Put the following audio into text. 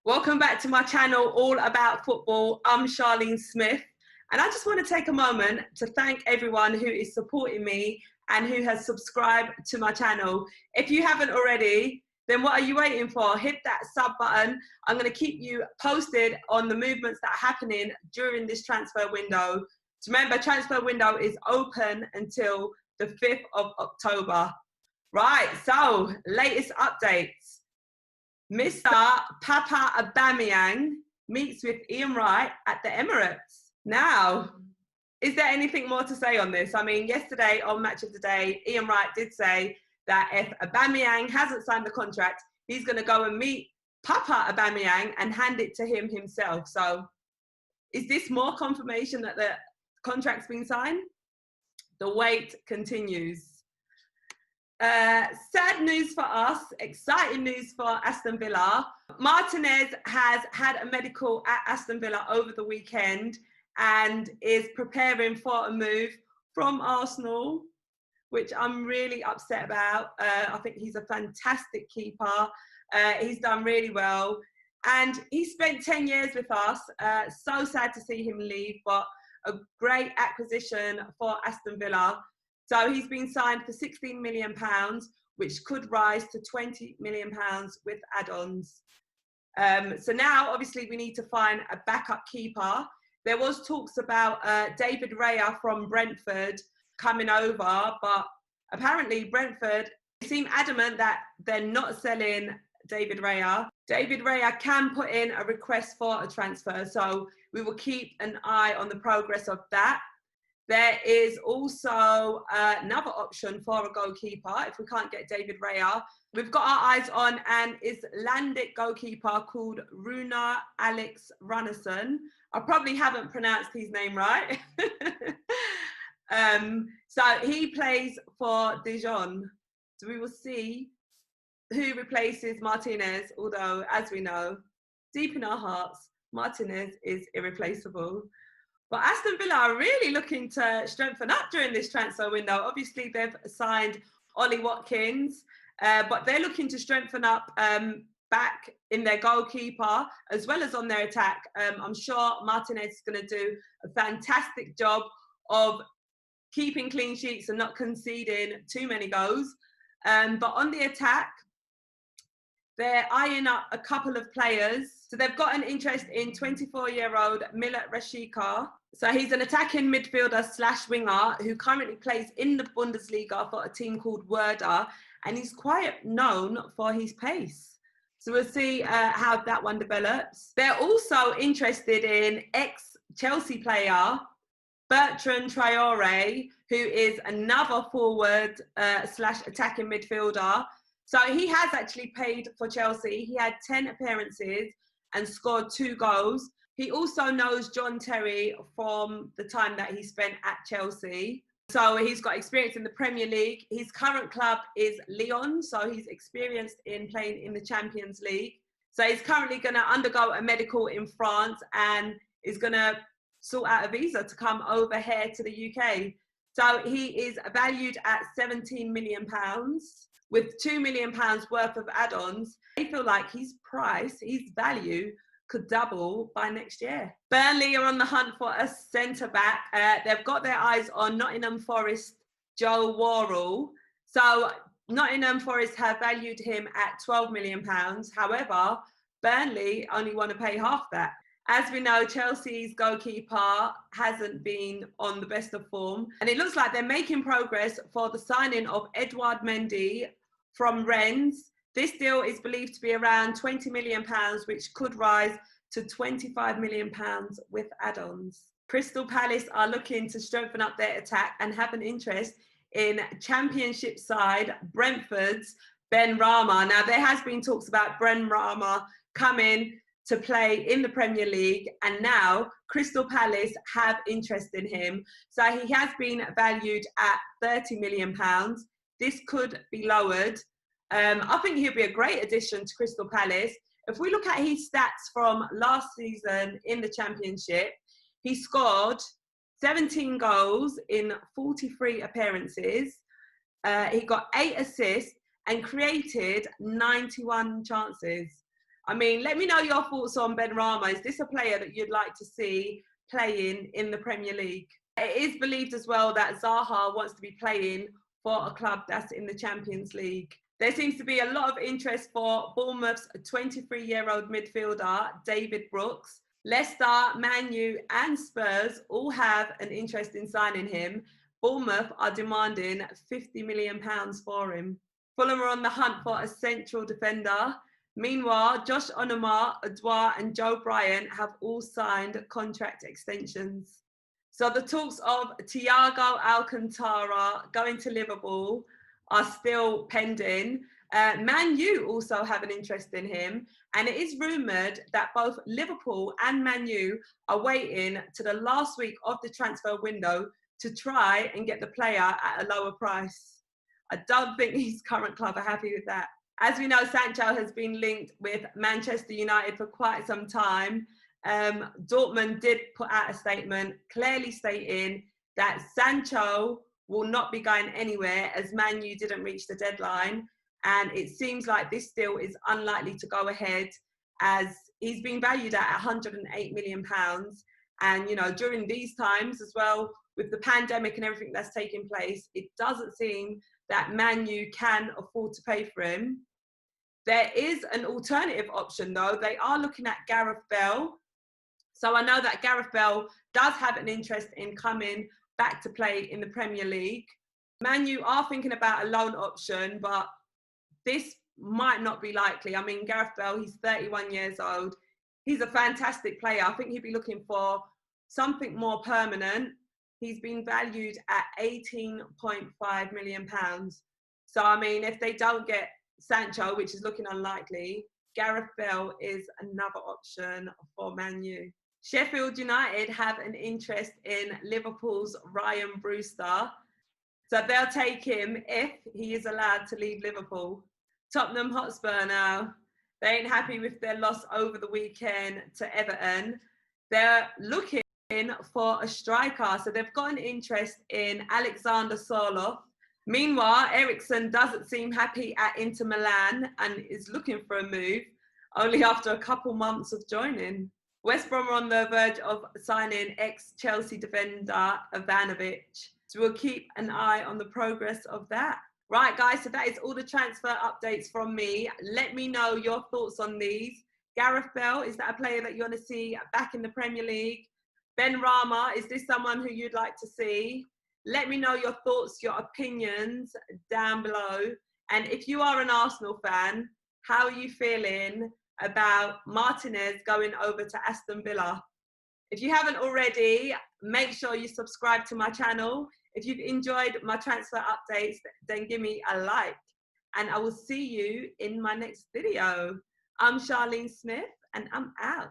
Welcome back to my channel, All About Football. I'm Charlene Smith, and I just want to take a moment to thank everyone who is supporting me and who has subscribed to my channel. If you haven't already, then what are you waiting for? Hit that sub button. I'm going to keep you posted on the movements that are happening during this transfer window. So remember, transfer window is open until the 5th of October. Right, so latest updates. Mr. Papa Aubameyang meets with Ian Wright at the Emirates. Now, is there anything more to say on this? I mean, yesterday on Match of the Day, Ian Wright did say that if Aubameyang hasn't signed the contract, he's going to go and meet Papa Aubameyang and hand it to him himself. So, is this more confirmation that the contract's been signed? The wait continues. Sad news for us, exciting news for Aston Villa. Martinez has had a medical at Aston Villa over the weekend and is preparing for a move from Arsenal, which I'm really upset about. I think he's a fantastic keeper. He's done really well. And he spent 10 years with us. So sad to see him leave, but a great acquisition for Aston Villa. So he's been signed for £16 million, which could rise to £20 million with add-ons. So now, obviously, we need to find a backup keeper. There was talks about David Raya from Brentford coming over, but apparently Brentford seem adamant that they're not selling David Raya. David Raya can put in a request for a transfer, so we will keep an eye on the progress of that. There is also another option for a goalkeeper if we can't get David Raya. We've got our eyes on an Icelandic goalkeeper called Rúnar Alex Runnarsson. I probably haven't pronounced his name right. So he plays for Dijon. So we will see who replaces Martinez, although, as we know, deep in our hearts, Martinez is irreplaceable. But Aston Villa are really looking to strengthen up during this transfer window. Obviously, they've signed Ollie Watkins, but they're looking to strengthen up back in their goalkeeper as well as on their attack. I'm sure Martinez is going to do a fantastic job of keeping clean sheets and not conceding too many goals. But on the attack, they're eyeing up a couple of players. So they've got an interest in 24-year-old Milot Rashica. So he's an attacking midfielder / winger who currently plays in the Bundesliga for a team called Werder, and he's quite known for his pace. So we'll see how that one develops. They're also interested in ex-Chelsea player Bertrand Traore, who is another forward / attacking midfielder. So he has actually played for Chelsea. He had 10 appearances and scored 2 goals. He also knows John Terry from the time that he spent at Chelsea. So he's got experience in the Premier League. His current club is Lyon, so he's experienced in playing in the Champions League. So he's currently going to undergo a medical in France and is going to sort out a visa to come over here to the UK. So he is valued at £17 million. With £2 million worth of add-ons. They feel like his price, his value, could double by next year. Burnley are on the hunt for a centre-back. They've got their eyes on Nottingham Forest Joe Worrell. So Nottingham Forest have valued him at £12 million. However, Burnley only want to pay half that. As we know, Chelsea's goalkeeper hasn't been on the best of form. And it looks like they're making progress for the signing of Edouard Mendy from Rennes. This deal is believed to be around £20 million, which could rise to £25 million with add-ons. Crystal Palace are looking to strengthen up their attack and have an interest in Championship side Brentford's Ben Rama. Now, there has been talks about Ben Rama coming to play in the Premier League, and now Crystal Palace have interest in him. So he has been valued at £30 million. This could be lowered. I think he'll be a great addition to Crystal Palace. If we look at his stats from last season in the Championship, he scored 17 goals in 43 appearances. He got 8 assists and created 91 chances. I mean, let me know your thoughts on Benrahma. Is this a player that you'd like to see playing in the Premier League? It is believed as well that Zaha wants to be playing for a club that's in the Champions League. There seems to be a lot of interest for Bournemouth's 23-year-old midfielder, David Brooks. Leicester, Man U and Spurs all have an interest in signing him. Bournemouth are demanding £50 million for him. Fulham are on the hunt for a central defender. Meanwhile, Josh Onoma, Adwa and Joe Bryant have all signed contract extensions. So the talks of Thiago Alcantara going to Liverpool are still pending. Man U also have an interest in him, and it is rumoured that both Liverpool and Man U are waiting to the last week of the transfer window to try and get the player at a lower price. I don't think his current club are happy with that. As we know, Sancho has been linked with Manchester United for quite some time. Dortmund did put out a statement clearly stating that Sancho will not be going anywhere as Man U didn't reach the deadline. And it seems like this deal is unlikely to go ahead as he's been valued at £108 million. And, you know, during these times as well, with the pandemic and everything that's taking place, it doesn't seem that Man U can afford to pay for him. There is an alternative option, though. They are looking at Gareth Bale. So I know that Gareth Bale does have an interest in coming back to play in the Premier League. Man U are thinking about a loan option, but this might not be likely. I mean, Gareth Bale, he's 31 years old. He's a fantastic player. I think he'd be looking for something more permanent. He's been valued at £18.5 million. So, I mean, if they don't get Sancho, which is looking unlikely, Gareth Bale is another option for Man U. Sheffield United have an interest in Liverpool's Ryan Brewster. So they'll take him if he is allowed to leave Liverpool. Tottenham Hotspur now, they ain't happy with their loss over the weekend to Everton. They're looking for a striker. So they've got an interest in Alexander Sørloth. Meanwhile, Eriksen doesn't seem happy at Inter Milan and is looking for a move only after a couple months of joining. West Brom are on the verge of signing ex-Chelsea defender Ivanovic. So we'll keep an eye on the progress of that. Right, guys, so that is all the transfer updates from me. Let me know your thoughts on these. Gareth Bale, is that a player that you want to see back in the Premier League? Benrahma, is this someone who you'd like to see? Let me know your thoughts, your opinions down below. And if you are an Arsenal fan, how are you feeling about Martinez going over to Aston Villa? If you haven't already, make sure you subscribe to my channel. If you've enjoyed my transfer updates, then give me a like. And I will see you in my next video. I'm Charlene Smith, and I'm out.